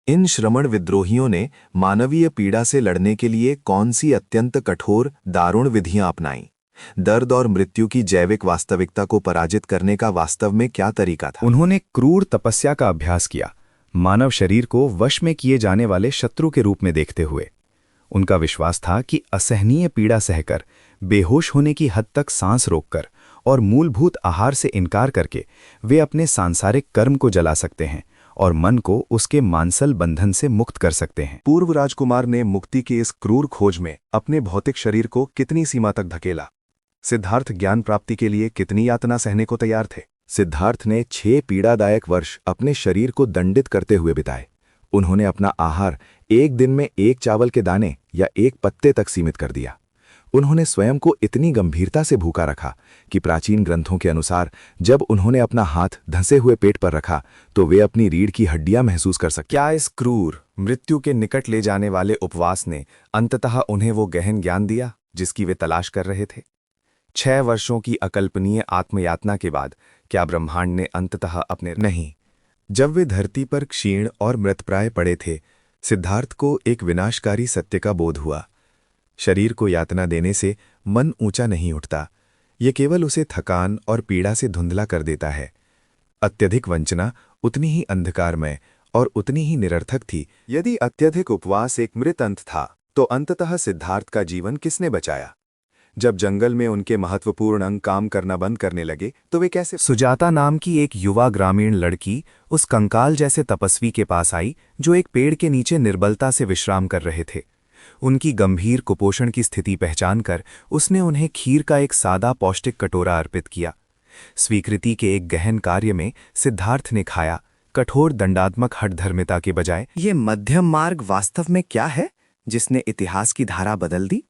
इन श्रमण विद्रोहियों ने मानवीय पीड़ा से लड़ने के लिए कौन सी अत्यंत कठोर दारुण विधियां अपनाईं? दर्द और मृत्यु की जैविक वास्तविकता को पराजित करने का वास्तव में क्या तरीका था? उन्होंने क्रूर तपस्या का अभ्यास किया, मानव शरीर को वश में किए जाने वाले शत्रु के रूप में देखते हुए। उनका विश्वास था कि असहनीय पीड़ा सहकर, बेहोश होने की हद तक सांस रोककर और मूलभूत आहार से इनकार करके वे अपने सांसारिक कर्म को जला सकते हैं और मन को उसके मानसल बंधन से मुक्त कर सकते हैं। पूर्व राजकुमार ने मुक्ति की इस क्रूर खोज में अपने भौतिक शरीर को कितनी सीमा तक धकेला? सिद्धार्थ ज्ञान प्राप्ति के लिए कितनी यातना सहने को तैयार थे? सिद्धार्थ ने 6 पीड़ादायक वर्ष अपने शरीर को दंडित करते हुए बिताए। उन्होंने अपना आहार एक दिन में 1 चावल के दाने या 1 पत्ते तक सीमित कर दिया। उन्होंने स्वयं को इतनी गंभीरता से भूखा रखा कि प्राचीन ग्रंथों के अनुसार जब उन्होंने अपना हाथ धंसे हुए पेट पर रखा तो वे अपनी रीढ़ की हड्डियां महसूस कर सके। क्या इस क्रूर, मृत्यु के निकट ले जाने वाले उपवास ने अंततः उन्हें वो गहन ज्ञान दिया जिसकी वे तलाश कर रहे थे? 6 वर्षों की अकल्पनीय आत्मयातना के बाद क्या ब्रह्मांड ने अंततः अपने नहीं? जब वे धरती पर क्षीण और मृतप्राय पड़े थे, सिद्धार्थ को एक विनाशकारी सत्य का बोध हुआ। शरीर को यातना देने से मन ऊंचा नहीं उठता, ये केवल उसे थकान और पीड़ा से धुंधला कर देता है। अत्यधिक वंचना उतनी ही अंधकारमय और उतनी ही निरर्थक थी। यदि अत्यधिक उपवास एक मृत अंत था, तो अंततः सिद्धार्थ का जीवन किसने बचाया? जब जंगल में उनके महत्वपूर्ण अंग काम करना बंद करने लगे, तो वे कैसे? सुजाता नाम की एक युवा ग्रामीण लड़की उस कंकाल जैसे तपस्वी के पास आई जो एक पेड़ के नीचे निर्बलता से विश्राम कर रहे थे। उनकी गंभीर कुपोषण की स्थिति पहचानकर उसने उन्हें खीर का एक सादा पौष्टिक कटोरा अर्पित किया। स्वीकृति के एक गहन कार्य में सिद्धार्थ ने खाया, कठोर दंडात्मक हठधर्मिता के बजाय। ये मध्यम मार्ग वास्तव में क्या है जिसने इतिहास की धारा बदल दी?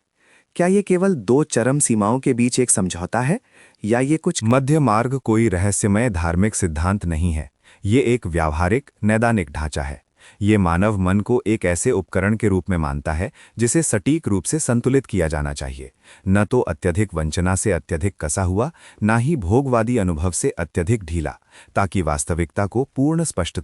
क्या ये केवल 2 चरम सीमाओं के बीच एक समझौता है, या ये कुछ? मध्य मार्ग कोई रहस्यमय धार्मिक सिद्धांत नहीं है। ये एक व्यावहारिक नैदानिक ढांचा है। ये मानव मन को एक ऐसे उपकरण के रूप में मानता है जिसे सटीक रूप से संतुलित किया जाना चाहिए, न तो अत्यधिक वंचना से अत्यधिक कसा हुआ, न ही भोगवादी अनुभव से अत्यधिक ढीला, ताकि वास्तविकता को पूर्ण स्पष्टता